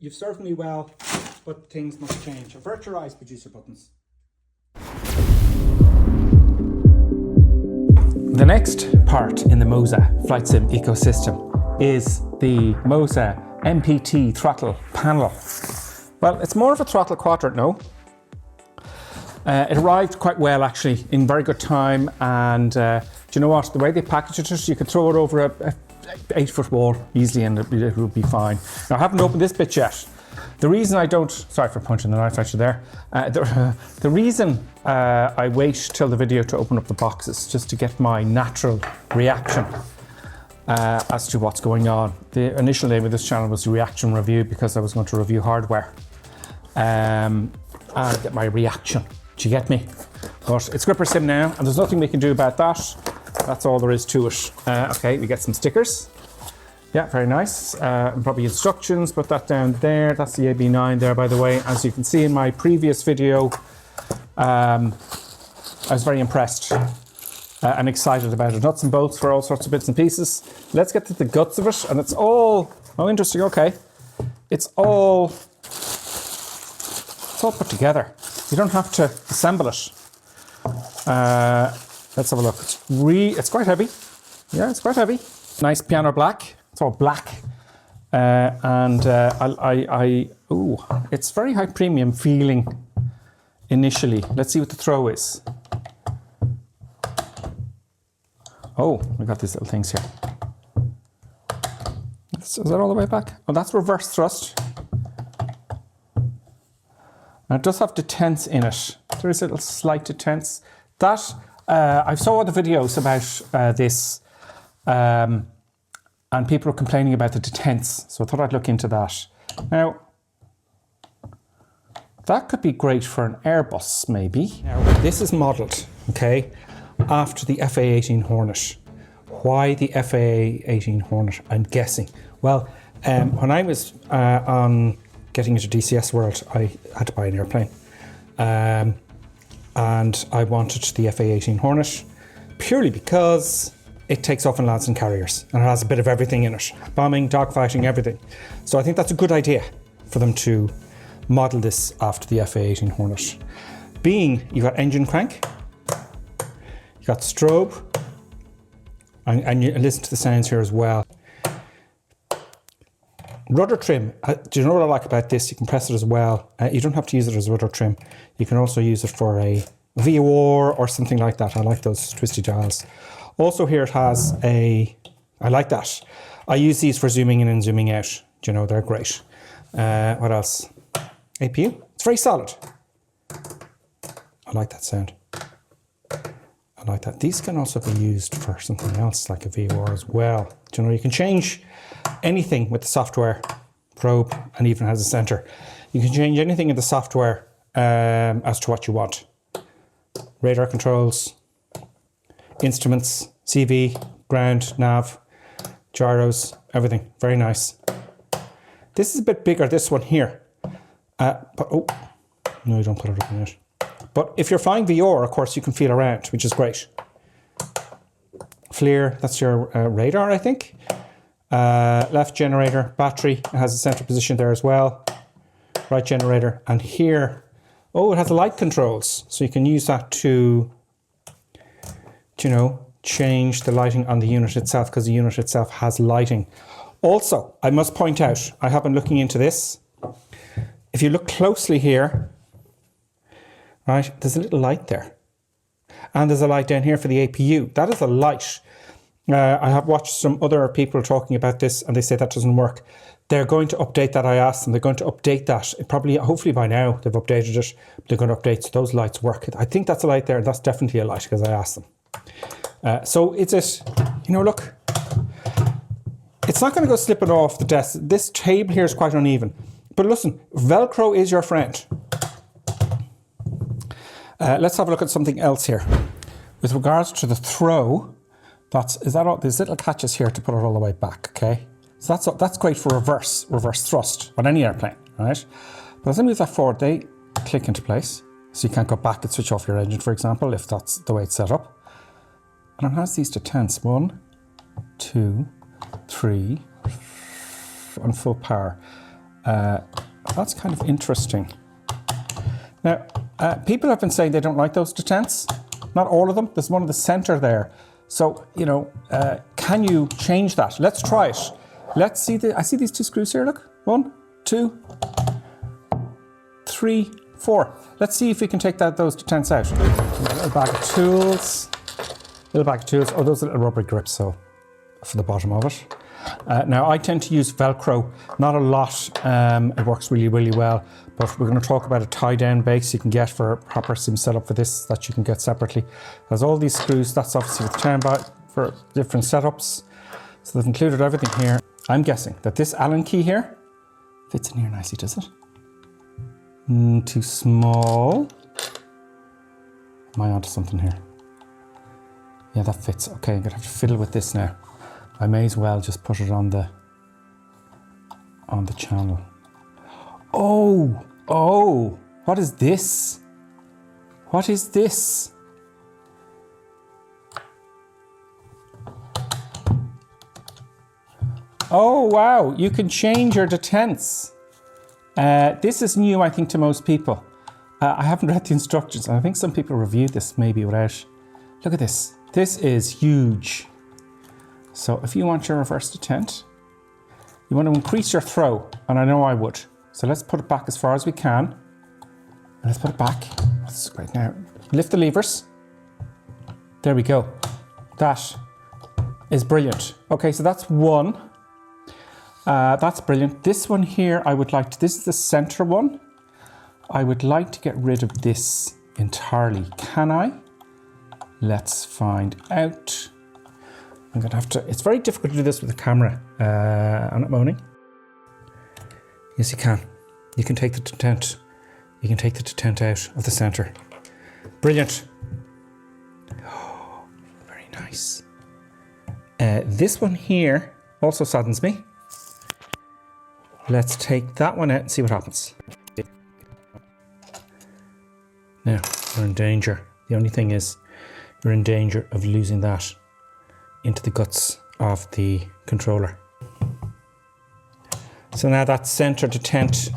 You've served me well, but things must change. Avert your eyes, producer buttons. The next part in the MOZA flight sim ecosystem is the MOZA MTP Throttle panel. Well, it's more of a throttle quadrant, no? It arrived quite well, actually, in very good time, and do you know what? The way they packaged it, you could throw it over a 8-foot wall easily and it will be fine. Now, I haven't opened this bit yet. The reason I don't, sorry for punching the knife at you there. The reason I wait till the video to open up the boxes, just to get my natural reaction as to what's going on. The initial name of this channel was Reaction Review because I was going to review hardware and get my reaction. Do you get me? But it's GripperSim now, and there's nothing we can do about that. That's all there is to it. Okay, we get some stickers. Yeah, very nice. And probably instructions, put that down there. That's the AB9 there, by the way. As you can see in my previous video, I was very impressed and excited about it. Nuts and bolts for all sorts of bits and pieces. Let's get to the guts of it. And it's all, oh, interesting, okay. It's all put together. You don't have to assemble it. Let's have a look. It's quite heavy. Yeah, it's quite heavy. Nice piano black. It's all black. Ooh, it's very high premium feeling initially. Let's see what the throw is. Oh, we got these little things here. Is that all the way back? Oh, that's reverse thrust. And it does have detents in it. There is a little slight detents. That, I've saw other videos about this, and people are complaining about the detents, so I thought I'd look into that. Now, that could be great for an Airbus, maybe. Now, this is modelled, okay, after the FA-18 Hornet. Why the FA-18 Hornet, I'm guessing? Well, when I was on getting into DCS world, I had to buy an airplane. And I wanted the FA-18 Hornet purely because it takes off and lands in carriers and it has a bit of everything in it. Bombing, dogfighting, everything. So I think that's a good idea for them to model this after the FA-18 Hornet. Being, you've got engine crank, you've got strobe, and you listen to the sounds here as well. Rudder trim, do you know what I like about this? You can press it as well. You don't have to use it as rudder trim. You can also use it for a VOR or something like that. I like those twisty dials. Also here it has I like that. I use these for zooming in and zooming out. Do you know, they're great. What else? APU, it's very solid. I like that sound. I like that. These can also be used for something else like a VOR as well. Do you know, you can change anything with the software, probe, and even has a center. You can change anything in the software as to what you want. Radar controls, instruments, CV, ground, nav, gyros, everything. Very nice. This is a bit bigger, this one here. But oh, no, you don't put it up in it. But if you're flying VOR, of course, you can feel around, which is great. FLIR, that's your radar, I think. Left generator, battery, it has a center position there as well. Right generator, and here, oh, it has the light controls. So you can use that to, you know, change the lighting on the unit itself because the unit itself has lighting. Also, I must point out, I have been looking into this. If you look closely here, right, there's a little light there. And there's a light down here for the APU. That is a light. I have watched some other people talking about this and they say that doesn't work. They're going to update that. I asked them, they're going to update that. Probably, hopefully by now they've updated it. They're going to update so those lights work. I think that's a light there. That's definitely a light because I asked them. So is it, you know, look, it's not going to go slipping off the desk. This table here is quite uneven. But listen, Velcro is your friend. Let's have a look at something else here. With regards to the throw, is that all? There's little catches here to put it all the way back, okay? So that's great for reverse thrust on any airplane, right? But as I move that forward, they click into place. So you can't go back and switch off your engine, for example, if that's the way it's set up. And it has these detents, 1, 2, 3, on full power. That's kind of interesting. Now, people have been saying they don't like those detents. Not all of them. There's one in the center there. So, you know, can you change that? Let's try it. Let's see I see these 2 screws here, look. 1, 2, 3, 4. Let's see if we can take those detents out. A little bag of tools. Oh, those are little rubber grips, so for the bottom of it. Now, I tend to use Velcro, not a lot. It works really, really well, but we're going to talk about a tie-down base you can get for a proper sim setup for this that you can get separately. There's all these screws, that's obviously the turn bar for different setups. So they've included everything here. I'm guessing that this Allen key here fits in here nicely, does it? Too small. Am I onto something here? Yeah, that fits. Okay, I'm gonna have to fiddle with this now. I may as well just put it on the channel. Oh, what is this? What is this? Oh, wow, you can change your detents. This is new, I think, to most people. I haven't read the instructions, and I think some people reviewed this maybe without. Look at this. This is huge. So if you want your reverse detent, you want to increase your throw, and I know I would. So let's put it back as far as we can. And let's put it back. That's great. Now, lift the levers. There we go. That is brilliant. Okay, so that's one. That's brilliant. This one here, I would like to, this is the center one. I would like to get rid of this entirely. Can I? Let's find out. I'm gonna have to, it's very difficult to do this with a camera. I'm not moaning. Yes, you can. You can take the detent. You can take the detent out of the center. Brilliant. Oh, very nice. This one here also saddens me. Let's take that one out and see what happens. Now, you're in danger. The only thing is, you're in danger of losing that into the guts of the controller. So now that center detent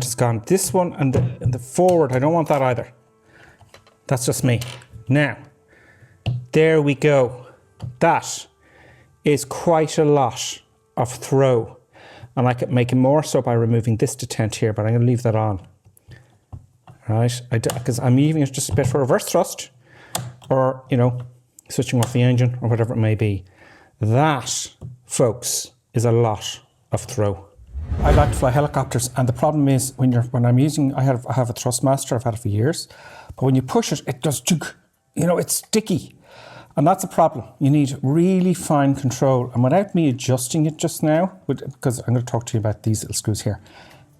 is gone. This one and the forward, I don't want that either. That's just me. Now, there we go. That is quite a lot of throw. And I could make it more so by removing this detent here, but I'm going to leave that on. Right, because I'm leaving it just a bit for reverse thrust, or, you know, switching off the engine or whatever it may be. That, folks, is a lot of throw. I like to fly helicopters, and the problem is when I'm using, I have a Thrustmaster, I've had it for years, but when you push it, it does, you know, it's sticky. And that's a problem. You need really fine control. And without me adjusting it just now, because I'm going to talk to you about these little screws here,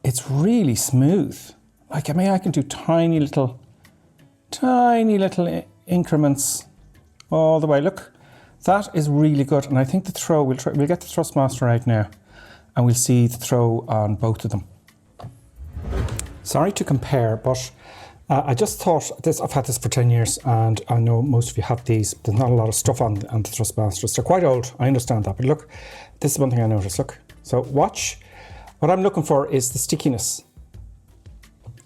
it's really smooth. Like, I mean, I can do tiny little increments all the way. Look, that is really good. And I think the throw, we'll get the Thrustmaster out now, and we'll see the throw on both of them. Sorry to compare, but I just thought this, I've had this for 10 years, and I know most of you have these. There's not a lot of stuff on the Thrustmasters. They're quite old, I understand that, but look, this is one thing I noticed, look. So watch, what I'm looking for is the stickiness.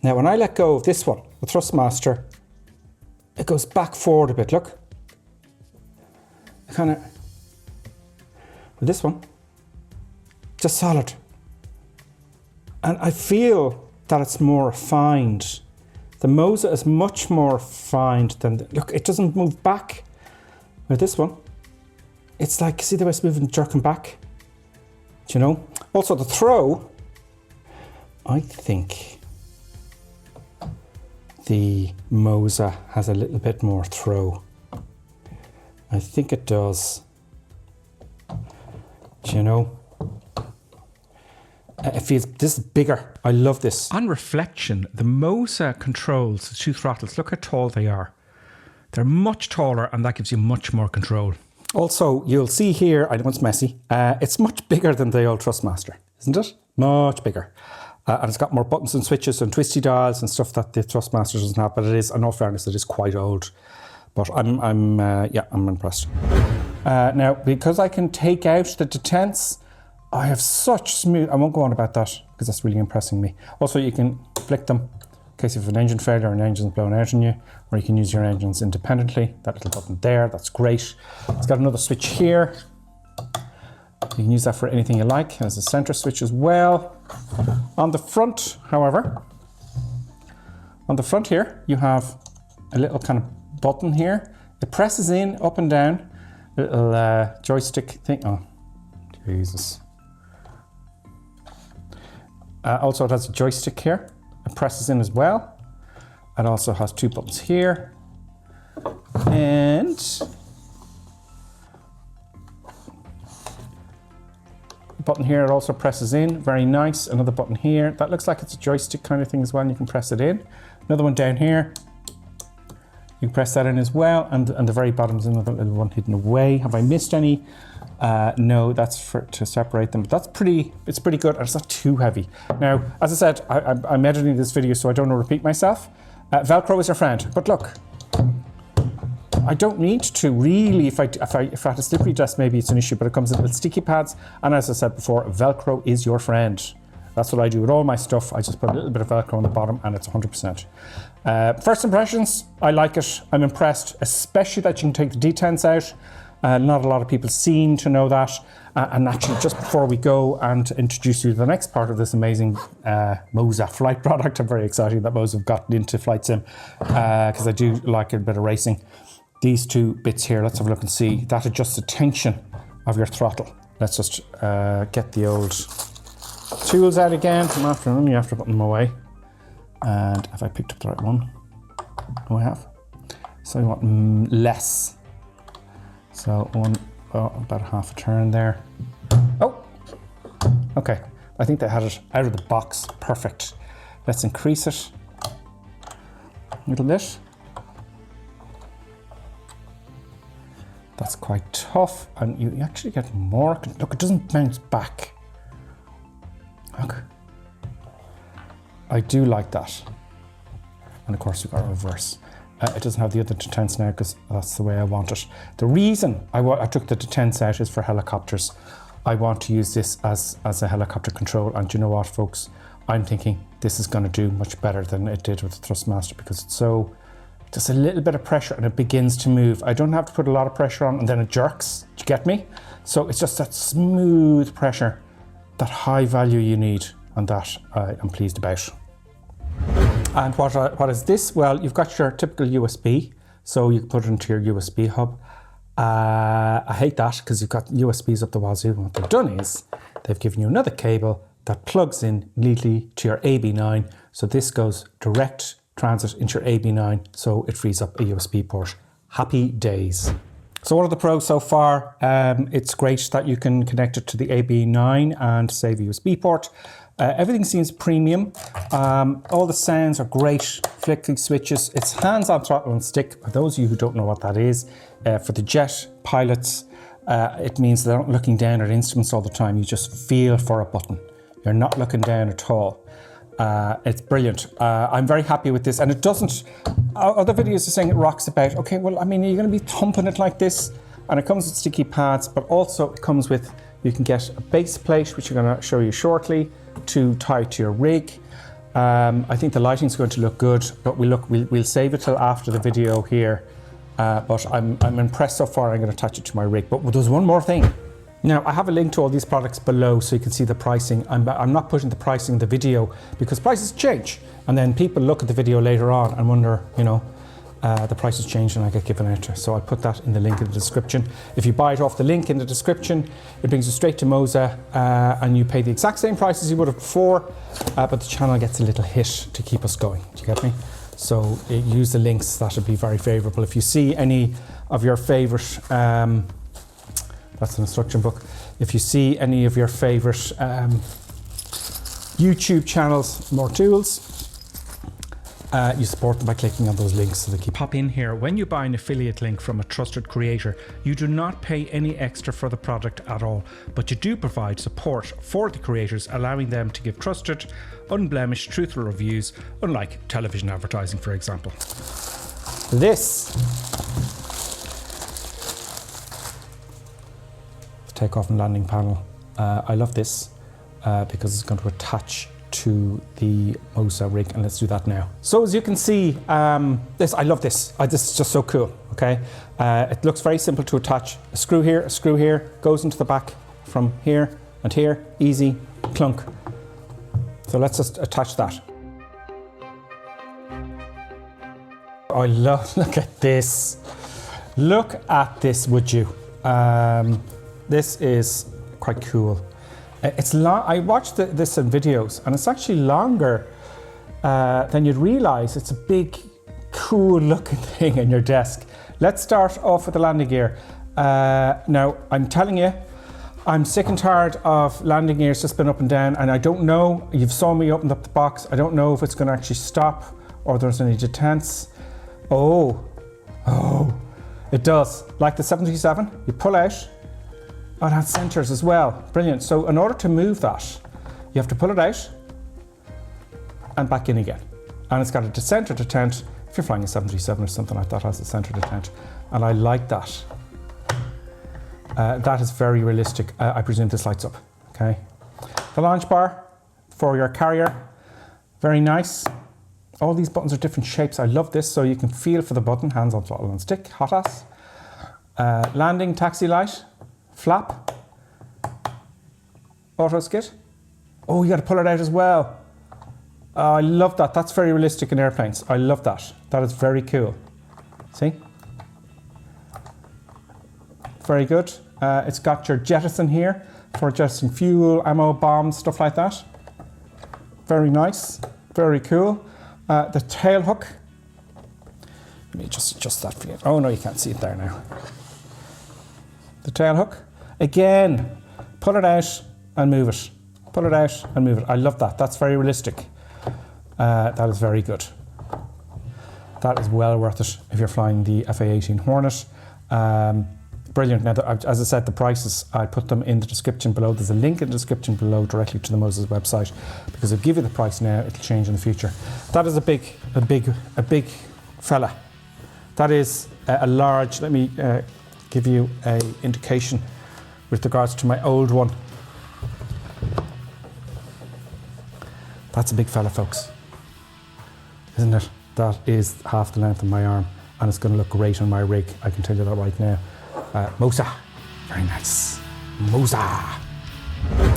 Now when I let go of this one, the Thrustmaster, it goes back forward a bit, look. Kind of, with this one, just solid. And I feel that it's more refined. The MOZA is much more refined than, look, it doesn't move back. With this one, it's like, see the way it's moving, jerking back? Do you know? Also the throw, I think the MOZA has a little bit more throw. I think it does. Do you know? It feels, this is bigger. I love this. On reflection, the MOZA controls, the two throttles, look how tall they are. They're much taller, and that gives you much more control. Also, you'll see here, I know it's messy, it's much bigger than the old Thrustmaster, isn't it? Much bigger. And it's got more buttons and switches and twisty dials and stuff that the Thrustmaster doesn't have, but it is, in all fairness, it is quite old. But I'm impressed. Now, because I can take out the detents, I have such smooth, I won't go on about that because that's really impressing me. Also, you can flick them in case you have an engine failure or an engine's blown out on you, or you can use your engines independently. That little button there, that's great. It's got another switch here. You can use that for anything you like. There's a center switch as well. On the front, however, on the front here, you have a little kind of button here. It presses in, up and down, little joystick thing. Oh, Jesus. Also, it has a joystick here. It presses in as well. It also has two buttons here. And button here, it also presses in, very nice. Another button here, that looks like it's a joystick kind of thing as well, and you can press it in. Another one down here, you can press that in as well, and the very bottom is another little one hidden away. Have I missed any? No, that's to separate them, but it's pretty good, and it's not too heavy. Now, as I said, I'm editing this video, so I don't want to repeat myself. Velcro is your friend, but look, I don't need to really, if I had a slippery desk, maybe it's an issue, but it comes in with sticky pads. And as I said before, Velcro is your friend. That's what I do with all my stuff. I just put a little bit of Velcro on the bottom and it's 100%. First impressions, I like it. I'm impressed, especially that you can take the detents out. Not a lot of people seem to know that. And actually, just before we go and introduce you to the next part of this amazing MOZA flight product, I'm very excited that MOZA have gotten into flight sim because I do like a bit of racing. These two bits here, let's have a look and see. That adjusts the tension of your throttle. Let's just get the old tools out again. I'm only after putting them away. And have I picked up the right one? Oh, I have. So I want less. So about a half a turn there. Oh, okay. I think they had it out of the box. Perfect. Let's increase it a little bit. That's quite tough, and you actually get more. Look, it doesn't bounce back. Look, I do like that. And of course, you've got reverse. It doesn't have the other detents now because that's the way I want it. The reason I took the detents out is for helicopters. I want to use this as a helicopter control, and you know what, folks? I'm thinking this is going to do much better than it did with the Thrustmaster because it's so. Just a little bit of pressure and it begins to move. I don't have to put a lot of pressure on and then it jerks. Do you get me? So it's just that smooth pressure, that high value you need, and that I am pleased about. And what is this? Well, you've got your typical USB, so you can put it into your USB hub. I hate that because you've got USBs up the wazoo. What they've done is they've given you another cable that plugs in neatly to your AB9. So this goes direct transit into your AB9, so it frees up a USB port. Happy days. So what are the pros so far? It's great that you can connect it to the AB9 and save a USB port. Everything seems premium. All the sounds are great. Flicking switches. It's hands-on throttle and stick. For those of you who don't know what that is, for the jet pilots, it means they're not looking down at instruments all the time. You just feel for a button. You're not looking down at all. It's brilliant. I'm very happy with this, and it doesn't. Other videos are saying it rocks about. Okay, well, I mean, you're going to be thumping it like this, and it comes with sticky pads, but also it comes with. You can get a base plate, which I'm going to show you shortly, to tie to your rig. I think the lighting's going to look good, but we'll save it till after the video here. But I'm impressed so far. I'm going to attach it to my rig. But there's one more thing. Now, I have a link to all these products below so you can see the pricing. I'm not putting the pricing in the video because prices change. And then people look at the video later on and wonder, you know, the price has changed and I get given out. So I'll put that in the link in the description. If you buy it off the link in the description, it brings you straight to MOZA and you pay the exact same price as you would have before, but the channel gets a little hit to keep us going. Do you get me? So use the links, that would be very favorable. If you see any of your favorite, that's an instruction book. If you see any of your favorite YouTube channels, more tools, you support them by clicking on those links so they keep. Pop in here. When you buy an affiliate link from a trusted creator, you do not pay any extra for the product at all, but you do provide support for the creators, allowing them to give trusted, unblemished, truthful reviews, unlike television advertising, for example. This takeoff and landing panel I love this because it's going to attach to the MOZA rig, and let's do that now. So as you can see, I love this. This is just so cool, okay? It looks very simple to attach. A screw here, goes into the back from here and here, easy, clunk. So let's just attach that. I love, look at this. Look at this, would you? This is quite cool. It's long. I watched this in videos, and it's actually longer than you'd realize. It's a big, cool looking thing in your desk. Let's start off with the landing gear. Now, I'm telling you, I'm sick and tired of landing gears just been up and down, and I don't know, you've saw me open up the box, I don't know if it's going to actually stop or there's any detents. Oh, it does. Like the 737, you pull out. Oh, it has centers as well. Brilliant. So in order to move that, you have to pull it out and back in again. And it's got a center detent. If you're flying a 737 or something like that, it has a center detent. And I like that. That is very realistic. I presume this lights up, okay? The launch bar for your carrier, very nice. All these buttons are different shapes. I love this, so you can feel for the button, hands on throttle and stick, hot ass. Landing taxi light. Flap, auto skid. Oh, you got to pull it out as well. Oh, I love that. That's very realistic in airplanes. I love that. That is very cool. See? Very good. It's got your jettison here for jettisoning fuel, ammo, bombs, stuff like that. Very nice. Very cool. The tail hook. Let me just adjust that for you. Oh no, you can't see it there now. The tail hook. Again, pull it out and move it. Pull it out and move it. I love that. That's very realistic. That is very good. That is well worth it if you're flying the FA-18 Hornet. Brilliant. Now, as I said, the prices, I put them in the description below. There's a link in the description below directly to the MOZA's website, because I'll give you the price now. It'll change in the future. That is a big fella. That is a large. Let me give you an indication with regards to my old one. That's a big fella, folks, isn't it? That is half the length of my arm, and it's going to look great on my rig. I can tell you that right now. MOZA, very nice. MOZA.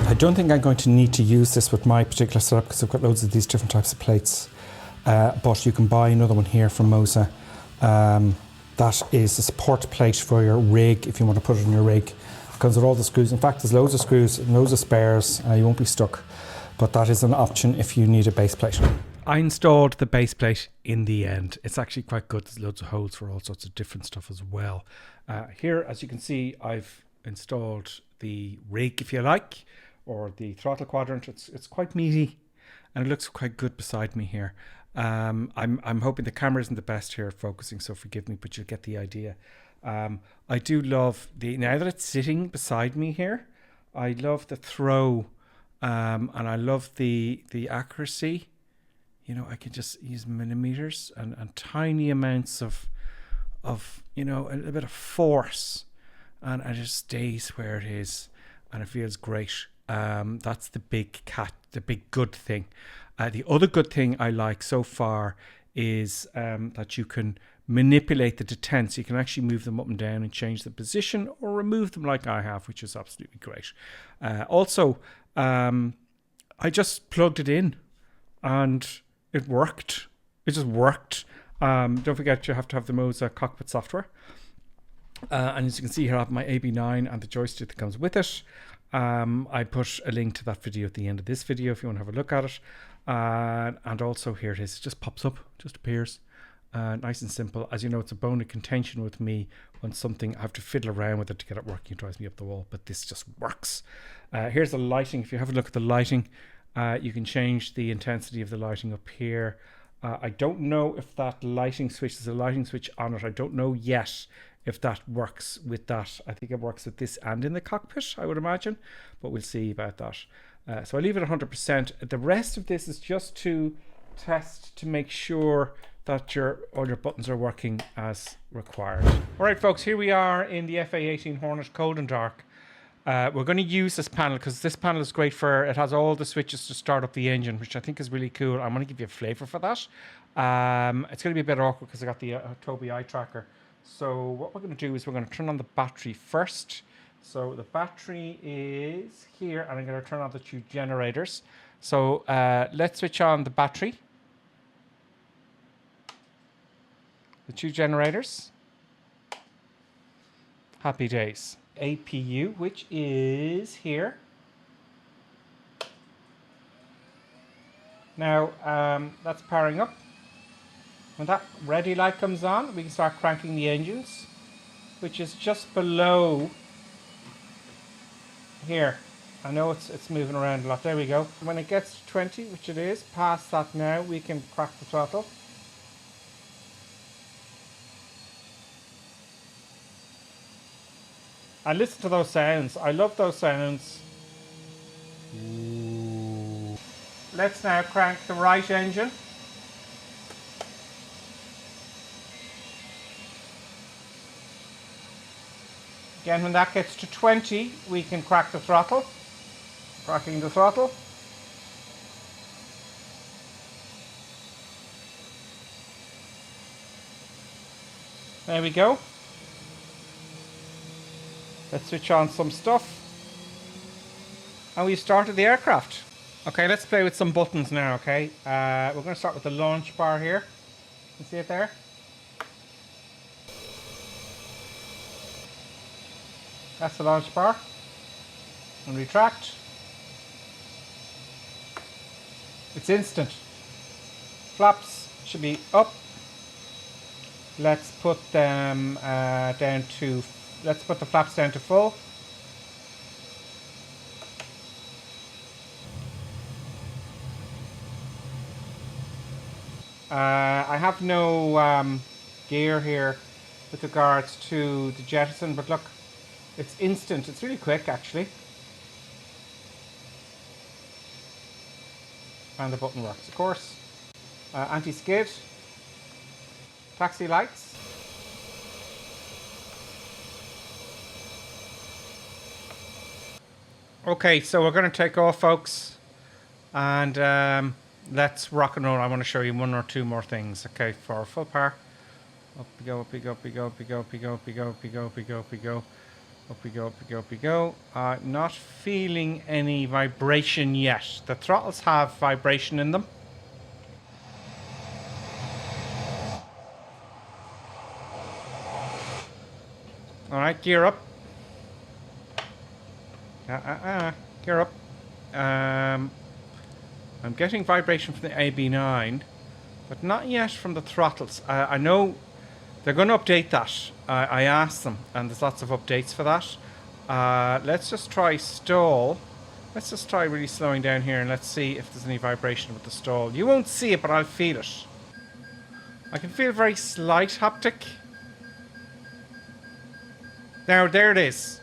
I don't think I'm going to need to use this with my particular setup because I've got loads of these different types of plates. But you can buy another one here from MOZA. That is a support plate for your rig if you want to put it in your rig. It comes with all the screws. In fact, there's loads of screws, loads of spares. You won't be stuck. But that is an option if you need a base plate. I installed the base plate in the end. It's actually quite good. There's loads of holes for all sorts of different stuff as well. Here, as you can see, I've installed the rig, if you like, or the throttle quadrant. It's quite meaty, and it looks quite good beside me here. I'm hoping the camera isn't the best here at focusing, so forgive me, but you'll get the idea. I do love now that it's sitting beside me here, I love the throw, and I love the accuracy. You know, I can just use millimeters and tiny amounts of you know, a little bit of force, and it just stays where it is, and it feels great. That's the big good thing. The other good thing I like so far is that you can manipulate the detents. You can actually move them up and down and change the position or remove them like I have, which is absolutely great. Also, I just plugged it in and it worked. It just worked. Don't forget, you have to have the MOZA cockpit software. And as you can see here, I have my AB9 and the joystick that comes with it. I put a link to that video at the end of this video if you want to have a look at it. And also here it is. It just pops up, just appears. Nice and simple. As you know, it's a bone of contention with me when something, I have to fiddle around with it to get it working. It drives me up the wall, but this just works. Here's the lighting. If you have a look at the lighting, you can change the intensity of the lighting up here. I don't know if that lighting switch, there's a lighting switch on it. I don't know yet if that works with that. I think it works with this and in the cockpit, I would imagine, but we'll see about that. So I leave it 100%. The rest of this is just to test to make sure that all your buttons are working as required. All right, folks, here we are in the FA-18 Hornet, cold and dark. We're going to use this panel because this panel is great for, it has all the switches to start up the engine, which I think is really cool. I'm going to give you a flavor for that. It's going to be a bit awkward because I got the Tobii eye tracker. So what we're going to do is we're going to turn on the battery first. So the battery is here, and I'm going to turn on the 2 generators. So let's switch on the battery. The 2 generators. Happy days. APU, which is here. Now that's powering up. When that ready light comes on, we can start cranking the engines, which is just below here. I know it's moving around a lot. There we go. When it gets to 20, which it is, past that now, we can crack the throttle. And listen to those sounds. I love those sounds. Ooh. Let's now crank the right engine. Again, when that gets to 20, we can crack the throttle. Cracking the throttle. There we go. Let's switch on some stuff. And we've started the aircraft. Okay, let's play with some buttons now, okay? We're going to start with the launch bar here. You see it there? That's the launch bar. And retract. It's instant. Flaps should be up. Let's put them down to, let's put the flaps down to full. I have no gear here with regards to the jettison, but look, it's instant. It's really quick, actually. And the button works, of course. Anti-skid. Taxi lights. Okay, so we're going to take off, folks. And let's rock and roll. I want to show you 1 or 2 more things. Okay, for full power. Up we go, up we go, up we go, up we go, up we go, up we go, up we go, up we go, up we go. Up we go, up we go, up we go. Not feeling any vibration yet. The throttles have vibration in them. Alright, gear up. Gear up. I'm getting vibration from the AB9, but not yet from the throttles. I know they're going to update that. I asked them, and there's lots of updates for that. Let's just try stall. Let's just try really slowing down here, and let's see if there's any vibration with the stall. You won't see it, but I'll feel it. I can feel very slight haptic. Now, there it is.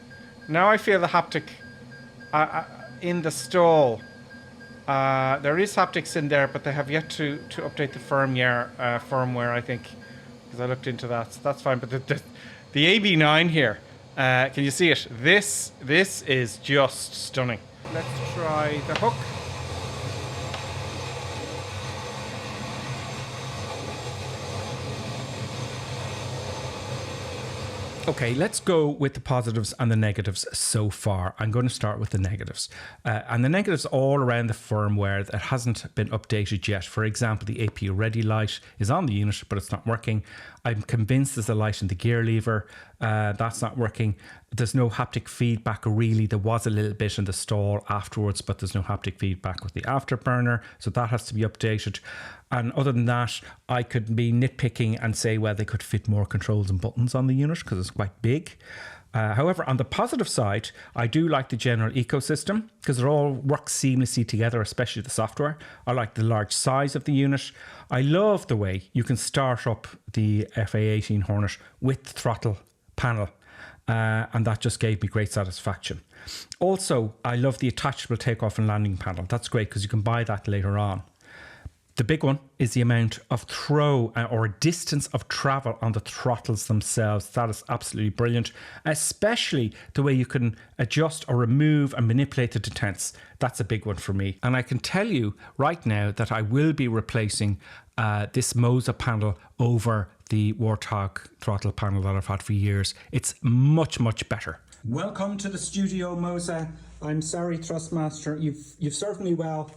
Now I feel the haptic in the stall. There is haptics in there, but they have yet to update the firmware, I think. Because I looked into that, so that's fine. But the AB9 here, can you see it? This is just stunning. Let's try the hook. Okay, let's go with the positives and the negatives so far. I'm going to start with the negatives. And the negatives all around the firmware that hasn't been updated yet. For example, the APU ready light is on the unit, but it's not working. I'm convinced there's a light in the gear lever. That's not working. There's no haptic feedback really. There was a little bit in the stall afterwards, but there's no haptic feedback with the afterburner. So that has to be updated. And other than that, I could be nitpicking and say, well, they could fit more controls and buttons on the unit because it's quite big. However, on the positive side, I do like the general ecosystem because it all works seamlessly together, especially the software. I like the large size of the unit. I love the way you can start up the FA-18 Hornet with the throttle panel. And that just gave me great satisfaction. Also, I love the attachable takeoff and landing panel. That's great because you can buy that later on. The big one is the amount of throw or distance of travel on the throttles themselves. That is absolutely brilliant, especially the way you can adjust or remove and manipulate the detents. That's a big one for me. And I can tell you right now that I will be replacing this MOZA panel over the Warthog throttle panel that I've had for years. It's much, much better. Welcome to the studio, MOZA. I'm sorry, Thrustmaster, you've served me well,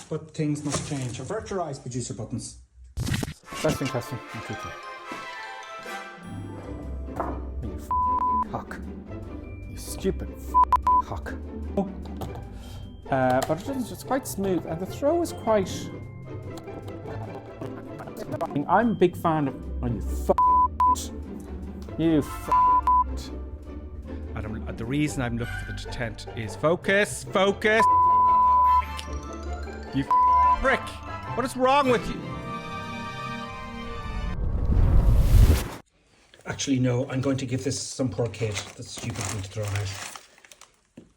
but things must change. Avert your eyes, producer buttons. Testing. You cock. You stupid cock. But it's quite smooth, and the throw is quite... I'm a big fan of... You And the reason I'm looking for the detent is focus. You prick. What is wrong with you? Actually, no, I'm going to give this some poor kid. That's a stupid thing to throw out.